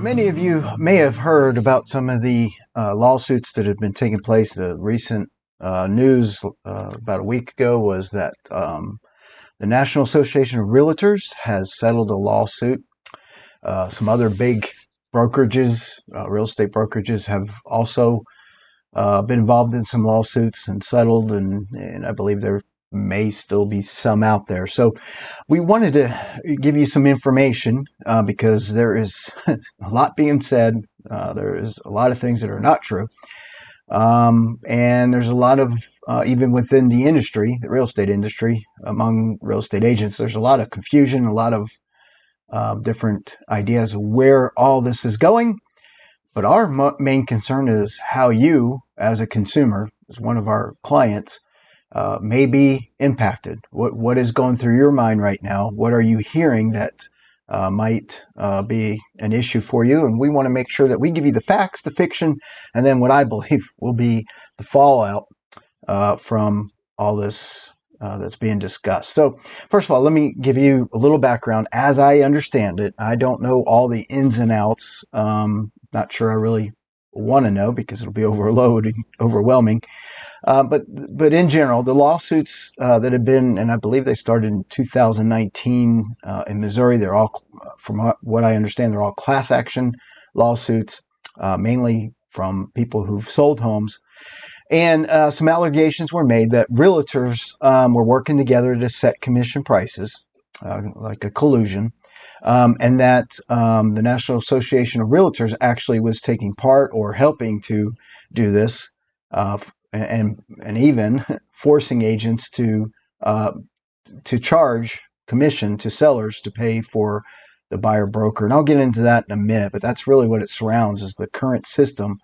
Many of you may have heard about some of the lawsuits that have been taking place. The recent news about a week ago was that the National Association of Realtors has settled a lawsuit. Some other big brokerages, real estate brokerages, have also been involved in some lawsuits and settled, and I believe there may still be some out there. So we wanted to give you some information because there is a lot being said. There is a lot of things that are not true. And there's a lot of, even within the industry, the real estate industry, among real estate agents, there's a lot of confusion, a lot of different ideas of where all this is going. But our main concern is how you, as a consumer, as one of our clients, may be impacted. What is going through your mind right now? What are you hearing that might be an issue for you? And we want to make sure that we give you the facts, the fiction, and then what I believe will be the fallout from all this that's being discussed. So first of all, let me give you a little background as I understand it. I don't know all the ins and outs. Not sure I really want to know because it'll be overwhelming. But in general, the lawsuits that have been, and I believe they started in 2019 in Missouri, they're all, from what I understand, they're all class action lawsuits, mainly from people who've sold homes. And some allegations were made that realtors were working together to set commission prices, like a collusion, and that the National Association of Realtors actually was taking part or helping to do this, and even forcing agents to charge commission to sellers to pay for the buyer broker. And I'll get into that in a minute, but that's really what it surrounds, is the current system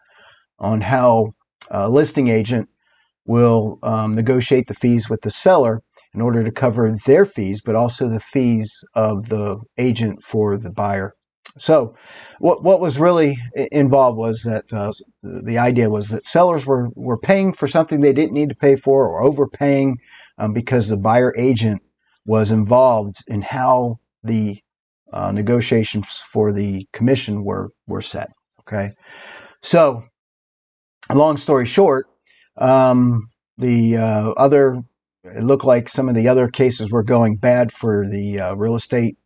on how a listing agent will negotiate the fees with the seller in order to cover their fees, but also the fees of the agent for the buyer. So what was really involved was that the idea was that sellers were paying for something they didn't need to pay for, or overpaying because the buyer agent was involved in how the negotiations for the commission were set. Okay, so long story short, it looked like some of the other cases were going bad for the real estate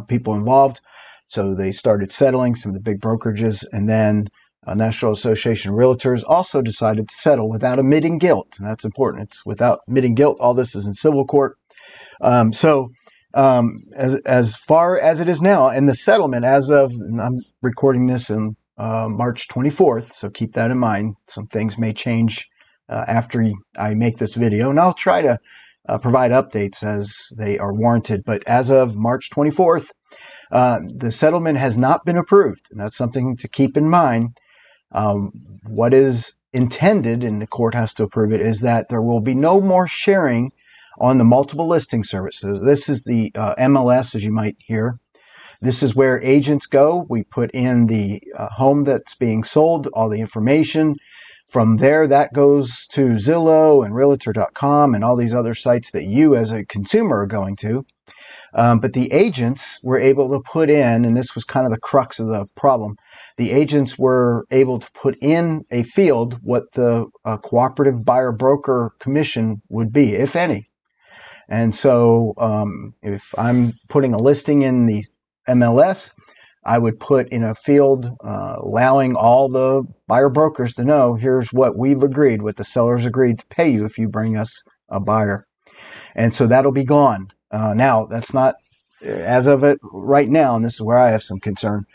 people involved. So they started settling, some of the big brokerages, and then National Association of Realtors also decided to settle without admitting guilt. And that's important. It's without admitting guilt. All this is in civil court. As far as it is now, and the settlement as of, and I'm recording this in March 24th, so keep that in mind. Some things may change after I make this video, and I'll try to provide updates as they are warranted. But as of March 24th, the settlement has not been approved, and that's something to keep in mind. What is intended, and the court has to approve it, is that there will be no more sharing on the multiple listing services. This is the MLS, as you might hear. This is where agents go. We put in the home that's being sold, all the information. From there, that goes to Zillow and Realtor.com and all these other sites that you as a consumer are going to. But the agents were able to put in, and this was kind of the crux of the problem, the agents were able to put in a field what the cooperative buyer broker commission would be, if any. And so if I'm putting a listing in the MLS, I would put in a field allowing all the buyer brokers to know, here's what we've agreed, what the sellers agreed to pay you if you bring us a buyer. And so that'll be gone. Now, that's not, as of it right now, and this is where I have some concern,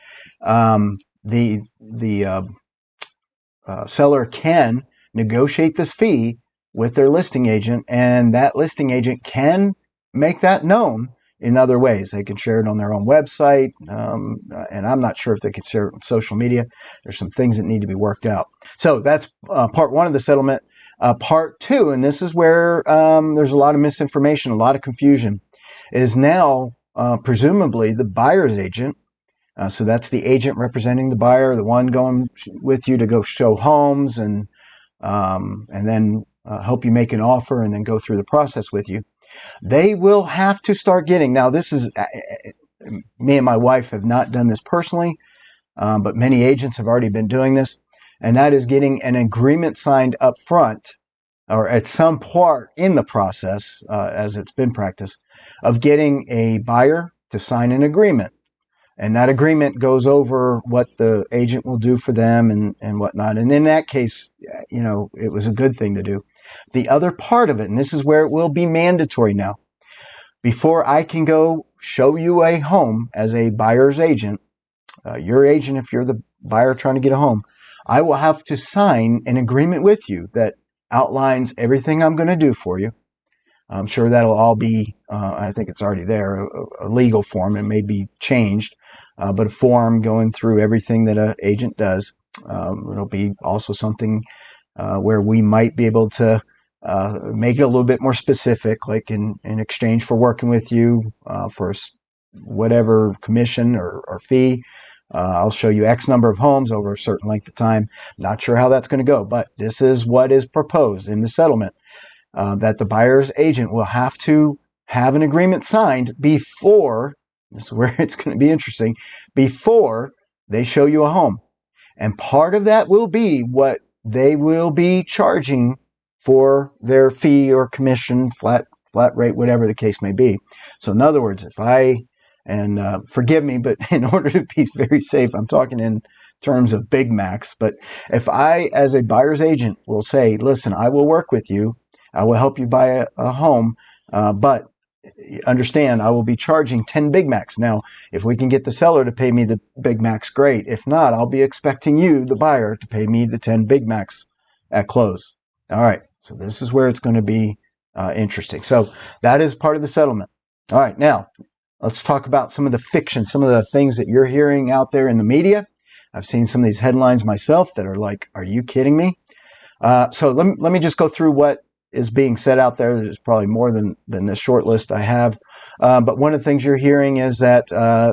the seller can negotiate this fee with their listing agent, and that listing agent can make that known in other ways. They can share it on their own website, and I'm not sure if they can share it on social media. There's some things that need to be worked out. So that's part one of the settlement. Part two, and this is where there's a lot of misinformation, a lot of confusion, is now presumably the buyer's agent. So that's the agent representing the buyer, the one going with you to go show homes and then help you make an offer and then go through the process with you. They will have to start getting, now this is, me and my wife have not done this personally, but many agents have already been doing this, and that is getting an agreement signed up front or at some part in the process, as it's been practiced, of getting a buyer to sign an agreement. And that agreement goes over what the agent will do for them and whatnot. And in that case, it was a good thing to do. The other part of it, and this is where it will be mandatory now, before I can go show you a home as a buyer's agent, your agent, if you're the buyer trying to get a home, I will have to sign an agreement with you that outlines everything I'm going to do for you. I'm sure that'll all be, I think it's already there, a legal form. It may be changed, but a form going through everything that an agent does. It'll be also something where we might be able to make it a little bit more specific, like in exchange for working with you for whatever commission or fee. I'll show you X number of homes over a certain length of time. Not sure how that's going to go, but this is what is proposed in the settlement. That the buyer's agent will have to have an agreement signed before, this is where it's going to be interesting, before they show you a home. And part of that will be what they will be charging for their fee or commission, flat rate, whatever the case may be. So in other words, and forgive me, but in order to be very safe, I'm talking in terms of Big Macs. But if I, as a buyer's agent, will say, listen, I will work with you, I will help you buy a home, but understand I will be charging 10 Big Macs. Now, if we can get the seller to pay me the Big Macs, great. If not, I'll be expecting you, the buyer, to pay me the 10 Big Macs at close. All right, so this is where it's going to be interesting. So that is part of the settlement. All right, now let's talk about some of the fiction, some of the things that you're hearing out there in the media. I've seen some of these headlines myself that are like, are you kidding me? So let me just go through what is being said out there. There's probably more than this short list I have. But one of the things you're hearing is that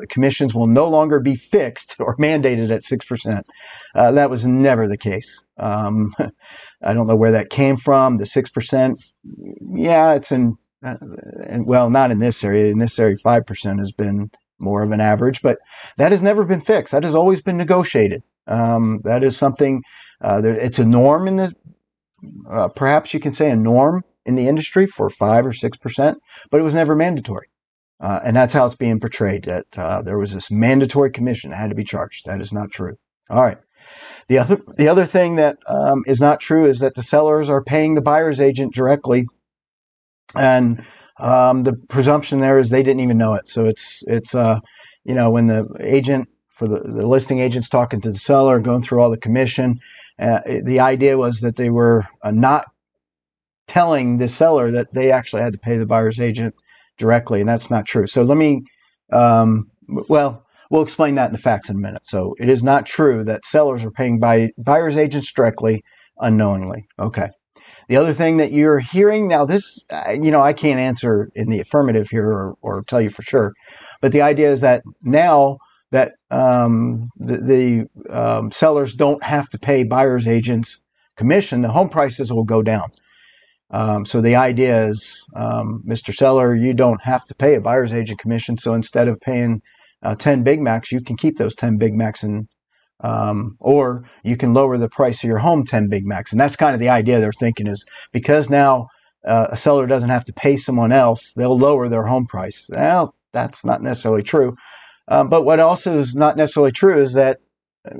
commissions will no longer be fixed or mandated at 6%. That was never the case. I don't know where that came from. The 6%, yeah, it's well, not in this area. In this area, 5% has been more of an average, but that has never been fixed. That has always been negotiated. That is something, it's a norm in the, perhaps you can say a norm in the industry for 5 or 6%, but it was never mandatory. And that's how it's being portrayed, that there was this mandatory commission that had to be charged. That is not true. All right. The other thing that is not true is that the sellers are paying the buyer's agent directly, and the presumption there is they didn't even know it. So it's when the agent for the listing agent's talking to the seller, going through all the commission, the idea was that they were not telling the seller that they actually had to pay the buyer's agent directly, and that's not true. So let me, we'll explain that in the facts in a minute. So it is not true that sellers are paying buyer's agents directly unknowingly. Okay. The other thing that you're hearing now, this, I can't answer in the affirmative here or tell you for sure, but the idea is that now that the sellers don't have to pay buyer's agents commission, the home prices will go down. So the idea is, Mr. Seller, you don't have to pay a buyer's agent commission. So instead of paying 10 Big Macs, you can keep those 10 Big Macs or you can lower the price of your home 10 Big Macs. And that's kind of the idea they're thinking is because now a seller doesn't have to pay someone else, they'll lower their home price. Well, that's not necessarily true. But what also is not necessarily true is that,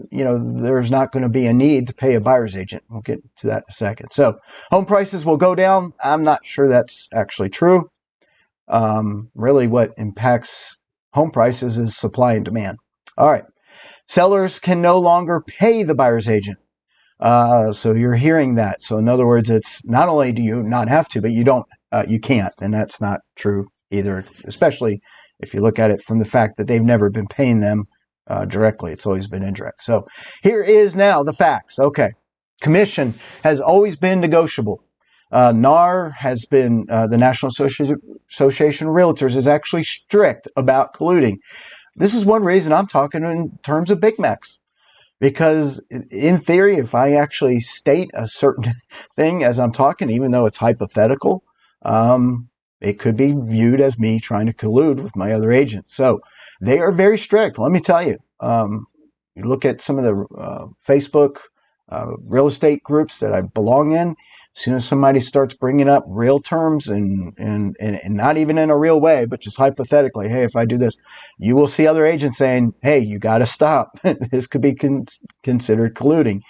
there's not going to be a need to pay a buyer's agent. We'll get to that in a second. So home prices will go down. I'm not sure that's actually true. Really what impacts home prices is supply and demand. All right. Sellers can no longer pay the buyer's agent. So you're hearing that. So in other words, it's not only do you not have to, but you can't. And that's not true either, especially if you look at it from the fact that they've never been paying them directly. It's always been indirect. So here is now the facts. Okay. Commission has always been negotiable. NAR has been, the National Association of Realtors is actually strict about colluding. This is one reason I'm talking in terms of Big Macs, because in theory, if I actually state a certain thing as I'm talking, even though it's hypothetical, it could be viewed as me trying to collude with my other agents. So they are very strict. Let me tell you, You look at some of the Facebook real estate groups that I belong in. As soon as somebody starts bringing up real terms and not even in a real way, but just hypothetically, hey, if I do this, you will see other agents saying, hey, you got to stop. This could be considered colluding.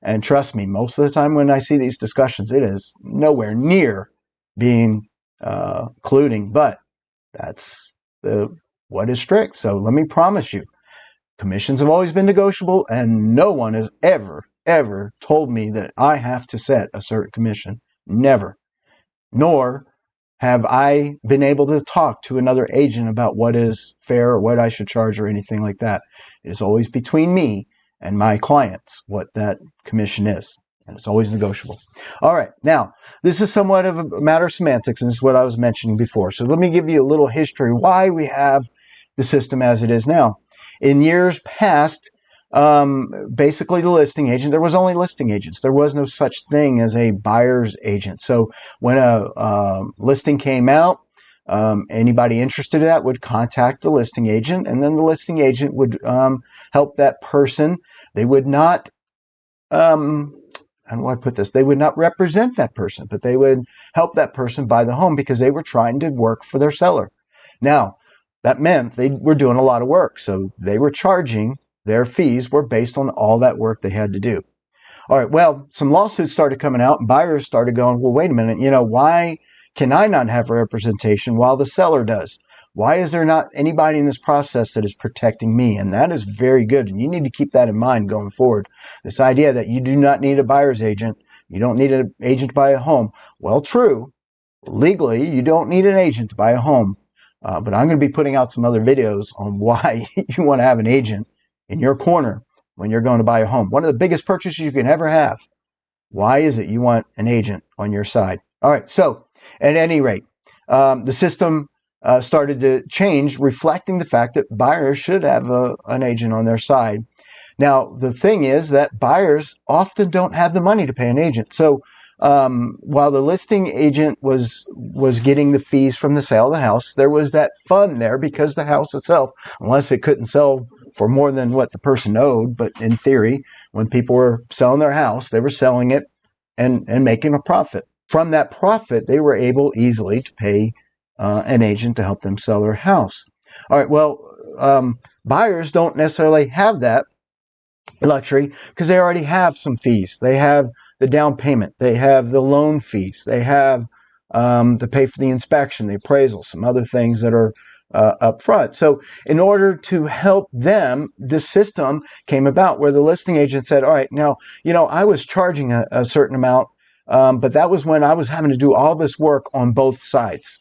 And trust me, most of the time when I see these discussions, it is nowhere near being colluding, but that's what is strict. So let me promise you, commissions have always been negotiable, and no one has ever told me that I have to set a certain commission. Never. Nor have I been able to talk to another agent about what is fair or what I should charge or anything like that. It is always between me and my clients what that commission is. And it's always negotiable. All right. Now, this is somewhat of a matter of semantics, and this is what I was mentioning before. So let me give you a little history why we have the system as it is now. In years past, basically the listing agent, there was only listing agents. There was no such thing as a buyer's agent. So when a listing came out, anybody interested in that would contact the listing agent, and then the listing agent would help that person. They would not, how do I put this? They would not represent that person, but they would help that person buy the home because they were trying to work for their seller. Now, that meant they were doing a lot of work. So they were charging, their fees were based on all that work they had to do. All right, well, some lawsuits started coming out and buyers started going, well, wait a minute, why can I not have representation while the seller does? Why is there not anybody in this process that is protecting me? And that is very good. And you need to keep that in mind going forward. This idea that you do not need a buyer's agent, you don't need an agent to buy a home. Well, true. Legally, you don't need an agent to buy a home. But I'm going to be putting out some other videos on why you want to have an agent in your corner when you're going to buy a home. One of the biggest purchases you can ever have. Why is it you want an agent on your side? All right, so at any rate, the system started to change, reflecting the fact that buyers should have an agent on their side. Now, the thing is that buyers often don't have the money to pay an agent. So while the listing agent was getting the fees from the sale of the house, there was that fund there because the house itself, unless it couldn't sell for more than what the person owed, but in theory, when people were selling their house, they were selling it and making a profit. From that profit, they were able easily to pay an agent to help them sell their house. All right, well, buyers don't necessarily have that luxury because they already have some fees. They have the down payment, they have the loan fees, they have to pay for the inspection, the appraisal, some other things that are up front. So in order to help them, this system came about where the listing agent said, all right, now, I was charging a certain amount, but that was when I was having to do all this work on both sides.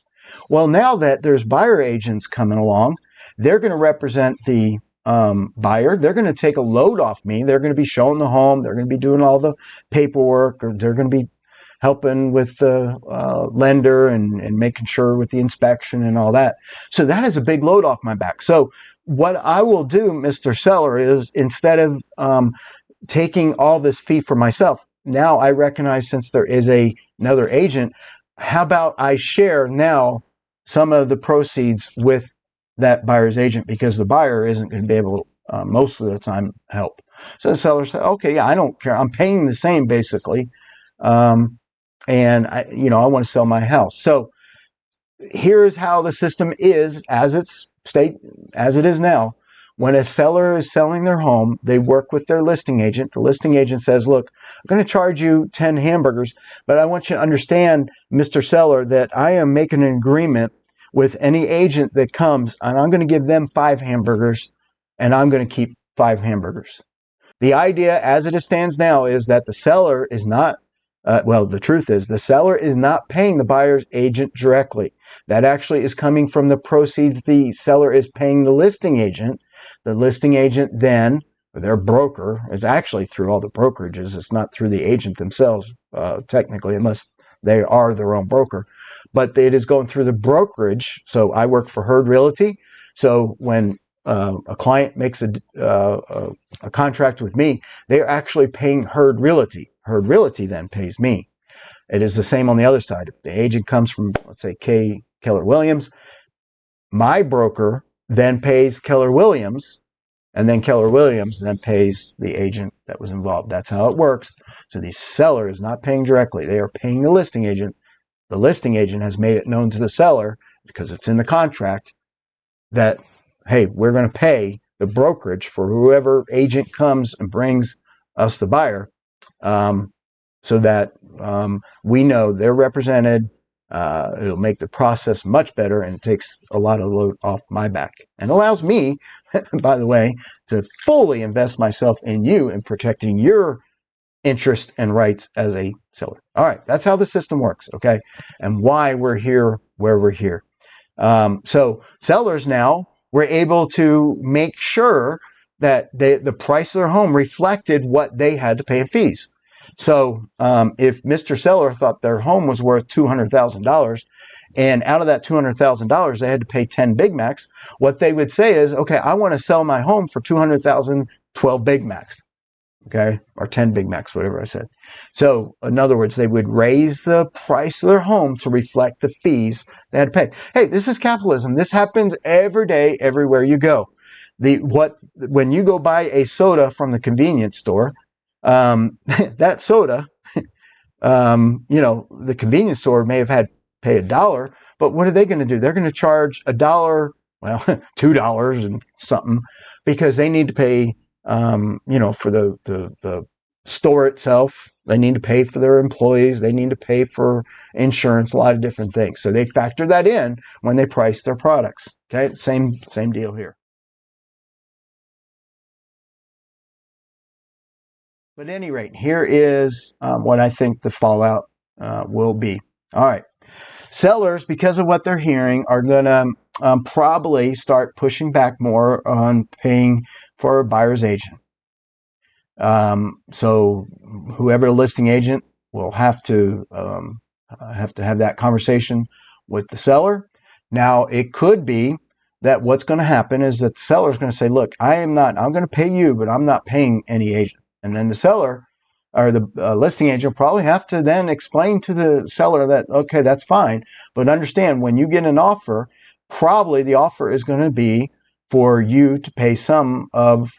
Well, now that there's buyer agents coming along, they're going to represent the buyer. They're going to take a load off me. They're going to be showing the home. They're going to be doing all the paperwork, or they're going to be helping with the lender and making sure with the inspection and all that. So that is a big load off my back. So what I will do, Mr. Seller, is instead of taking all this fee for myself, now I recognize since there is another agent, how about I share now some of the proceeds with that buyer's agent, because the buyer isn't going to be able to, most of the time, help. So the seller said, okay, yeah, I don't care. I'm paying the same basically. And I want to sell my house. So here's how the system is as it is now. When a seller is selling their home, they work with their listing agent. The listing agent says, look, I'm going to charge you 10 hamburgers, but I want you to understand, Mr. Seller, that I am making an agreement with any agent that comes, and I'm going to give them 5 hamburgers, and I'm going to keep 5 hamburgers. The idea as it stands now is that the seller is not, the truth is the seller is not paying the buyer's agent directly. That actually is coming from the proceeds the seller is paying the listing agent. The listing agent then, or their broker, is actually through all the brokerages. It's not through the agent themselves, technically, unless they are their own broker. But it is going through the brokerage. So I work for Herd Realty. So when a client makes a contract with me, they're actually paying Herd Realty. Herd Realty then pays me. It is the same on the other side. If the agent comes from, let's say, Keller Williams, my broker then pays Keller Williams, and then Keller Williams then pays the agent that was involved. That's how it works. So the seller is not paying directly. They are paying the listing agent. The listing agent has made it known to the seller, because it's in the contract, that, hey, we're going to pay the brokerage for whoever agent comes and brings us the buyer, so that we know they're represented. It'll make the process much better, and it takes a lot of load off my back, and allows me, by the way, to fully invest myself in you and protecting your interest and rights as a seller. All right, that's how the system works, okay? And why we're here where we're here. So sellers now were able to make sure that the price of their home reflected what they had to pay in fees. So if Mr. Seller thought their home was worth $200,000, and out of that $200,000 they had to pay 10 Big Macs, what they would say is, okay, I want to sell my home for $200,000, 12 Big Macs. Okay, or 10 Big Macs, whatever I said. So, in other words, they would raise the price of their home to reflect the fees they had to pay. Hey, this is capitalism. This happens every day, everywhere you go. When you go buy a soda from the convenience store, that soda, the convenience store may have had to pay $1, but what are they going to do? They're going to charge $1, well, $2 and something, because they need to pay, for the store itself. They need to pay for their employees. They need to pay for insurance, a lot of different things. So they factor that in when they price their products. Okay, same deal here. But at any rate, here is what I think the fallout will be. All right. Sellers, because of what they're hearing, are going to probably start pushing back more on paying for a buyer's agent. So whoever the listing agent will have to have that conversation with the seller. Now, it could be that what's going to happen is that the seller is going to say, look, I'm going to pay you, but I'm not paying any agent. And then the seller or the listing agent will probably have to then explain to the seller that, okay, that's fine. But understand, when you get an offer, probably the offer is going to be for you to pay some of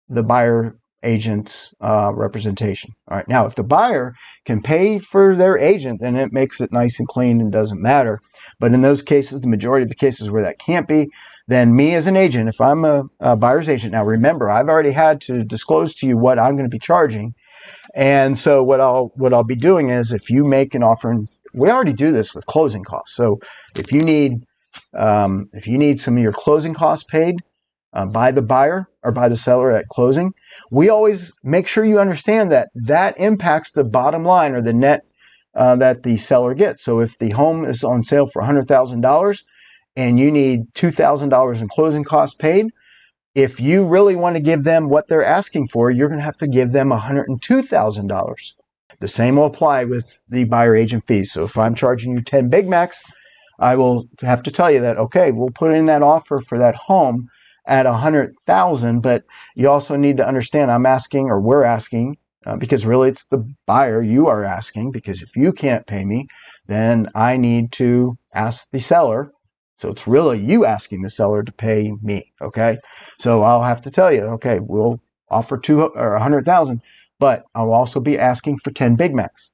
the buyer agent's representation. All right. Now, if the buyer can pay for their agent, then it makes it nice and clean and doesn't matter. But in those cases, the majority of the cases where that can't be, then me as an agent, if I'm a buyer's agent, now remember, I've already had to disclose to you what I'm going to be charging. And so what I'll be doing is, if you make an offer, and we already do this with closing costs. So if you need some of your closing costs paid by the buyer or by the seller at closing, we always make sure you understand that impacts the bottom line, or the net that the seller gets. So if the home is on sale for $100,000 and you need $2,000 in closing costs paid, if you really want to give them what they're asking for, you're going to have to give them $102,000. The same will apply with the buyer agent fees. So if I'm charging you 10 Big Macs, I will have to tell you that, okay, we'll put in that offer for that home at $100,000, but you also need to understand we're asking, because really it's the buyer you are asking, because if you can't pay me, then I need to ask the seller. So it's really you asking the seller to pay me, okay? So I'll have to tell you, okay, we'll offer $100,000, but I'll also be asking for 10 Big Macs.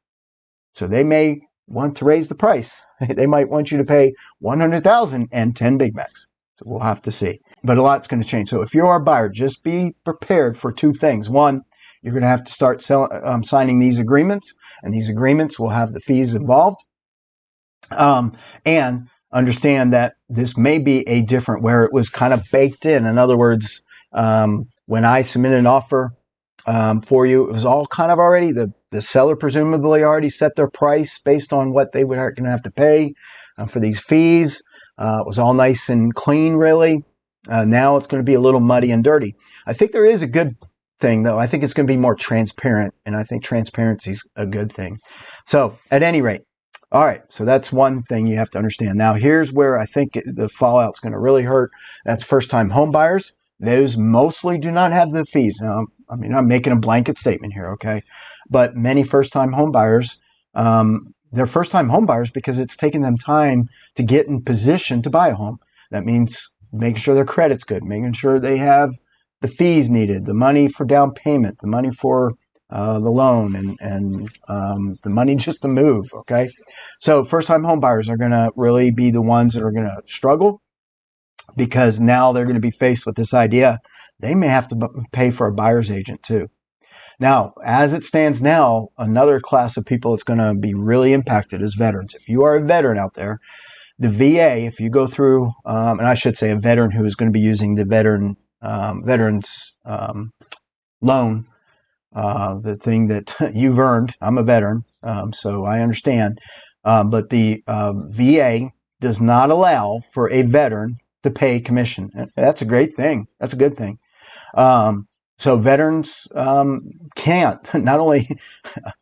So they may want to raise the price. They might want you to pay $100,000 and 10 Big Macs. So we'll have to see. But a lot's going to change. So if you're a buyer, just be prepared for two things. One, you're going to have to start signing these agreements, and these agreements will have the fees involved. And understand that this may be a different, where it was kind of baked in. In other words, when I submitted an offer for you, it was all kind of already, the seller presumably already set their price based on what they were going to have to pay for these fees. It was all nice and clean, really. Now it's going to be a little muddy and dirty. I think there is a good thing, though. I think it's going to be more transparent, and I think transparency is a good thing. So at any rate, all right, so that's one thing you have to understand. Now, here's where I think the fallout's going to really hurt. That's first-time home buyers. Those mostly do not have the fees. Now, I mean, I'm making a blanket statement here, okay? But many first-time home buyers, they're first-time home buyers because it's taken them time to get in position to buy a home. That means making sure their credit's good, making sure they have the fees needed, the money for down payment, the money for the loan, and the money just to move. Okay, so first-time home buyers are going to really be the ones that are going to struggle, because now they're going to be faced with this idea they may have to pay for a buyer's agent too. Now, as it stands now, another class of people that's going to be really impacted is veterans. If you are a veteran out there, the VA, if you go through, and I should say a veteran who is going to be using the veterans loan, the thing that you've earned. I'm a veteran, so I understand. But the VA does not allow for a veteran to pay commission. That's a great thing. That's a good thing. So veterans can't, not only,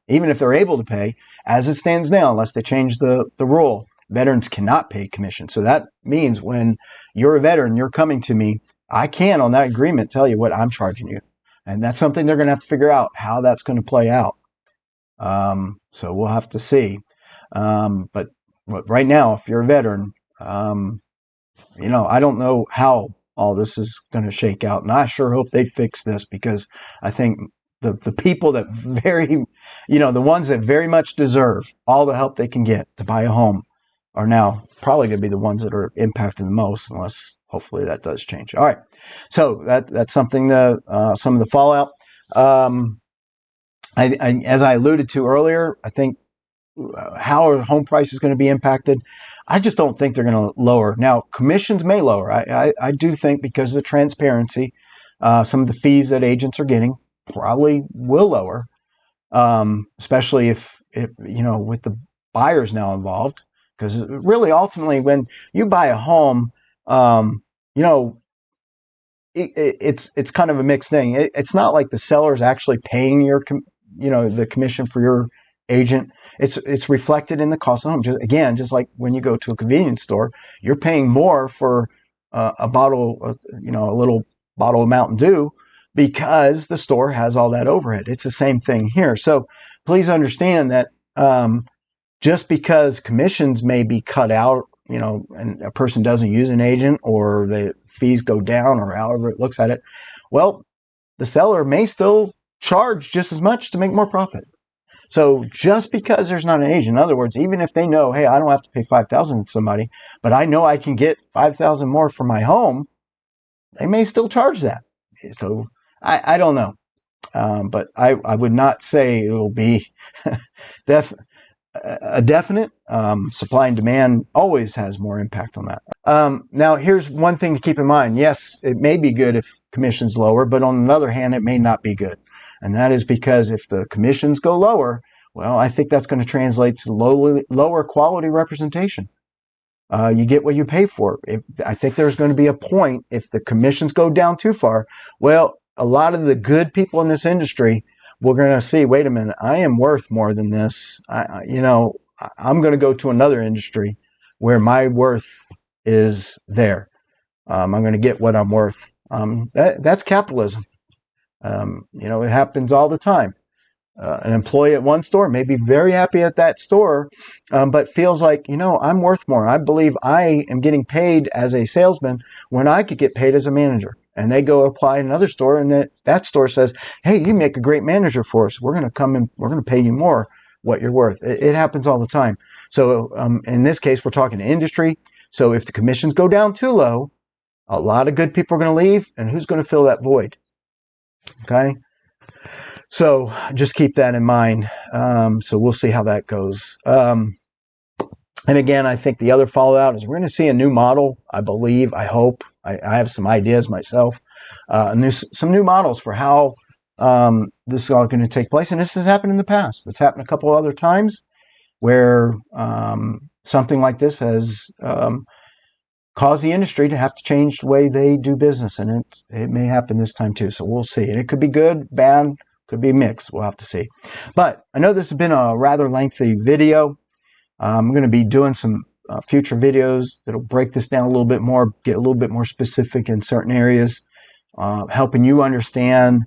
even if they're able to pay, as it stands now, unless they change the rule, veterans cannot pay commission. So that means when you're a veteran, you're coming to me, I can, on that agreement, tell you what I'm charging you. And that's something they're going to have to figure out how that's going to play out. So we'll have to see. But right now, if you're a veteran, I don't know how all this is going to shake out. And I sure hope they fix this, because I think the people that the ones that very much deserve all the help they can get to buy a home are now probably going to be the ones that are impacted the most, unless hopefully that does change. All right. So that's something that some of the fallout. As I alluded to earlier, I think how are home prices going to be impacted? I just don't think they're going to lower. Now, commissions may lower. I do think, because of the transparency, some of the fees that agents are getting probably will lower, especially if with the buyers now involved. Because really, ultimately, when you buy a home, it's kind of a mixed thing. It's not like the seller's actually paying the commission for your agent. It's reflected in the cost of the home. Just like when you go to a convenience store, you're paying more for a bottle, a little bottle of Mountain Dew, because the store has all that overhead. It's the same thing here. So please understand that just because commissions may be cut out, and a person doesn't use an agent, or the fees go down, or however it looks at it, well, the seller may still charge just as much to make more profit. So just because there's not an agent, in other words, even if they know, hey, I don't have to pay $5,000 to somebody, but I know I can get $5,000 more for my home, they may still charge that. So I don't know, but I would not say it will be a definite. Supply and demand always has more impact on that. Now, here's one thing to keep in mind. Yes, it may be good if commissions lower, but on the other hand, it may not be good. And that is because if the commissions go lower, well, I think that's going to translate to lower quality representation. You get what you pay for. I think there's going to be a point, if the commissions go down too far, well, a lot of the good people in this industry, we're going to see, wait a minute, I am worth more than this. I'm going to go to another industry where my worth is there. I'm going to get what I'm worth. That's capitalism. It happens all the time. An employee at one store may be very happy at that store, but feels like, I'm worth more. I believe I am getting paid as a salesman when I could get paid as a manager. And they go apply in another store, and that store says, hey, you make a great manager for us. We're going to come in, we're going to pay you more what you're worth. It happens all the time. So in this case, we're talking industry. So if the commissions go down too low, a lot of good people are going to leave, and who's going to fill that void? Okay. So just keep that in mind. So we'll see how that goes. And again, I think the other fallout is we're going to see a new model, I believe, I hope. I have some ideas myself. And there's some new models for how this is all going to take place. And this has happened in the past. It's happened a couple other times where something like this has caused the industry to have to change the way they do business. And it may happen this time too. So we'll see. And it could be good, bad, could be mixed. We'll have to see. But I know this has been a rather lengthy video. I'm going to be doing some future videos that'll break this down a little bit more, get a little bit more specific in certain areas, helping you understand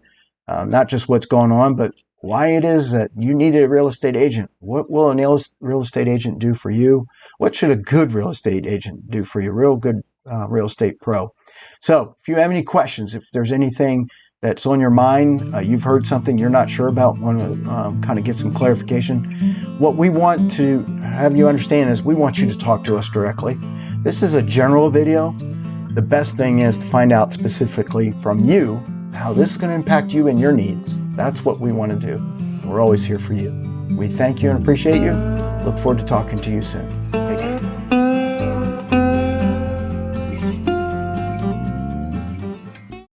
not just what's going on, but why it is that you need a real estate agent. What will a real estate agent do for you? What should a good real estate agent do for you? Real good Real Estate Pro. So if you have any questions, if there's anything that's on your mind, you've heard something you're not sure about, want to kind of get some clarification, what we want to have you understand is we want you to talk to us directly. This is a general video. The best thing is to find out specifically from you how this is going to impact you and your needs. That's what we want to do. We're always here for you. We thank you and appreciate you. Look forward to talking to you soon. Take care.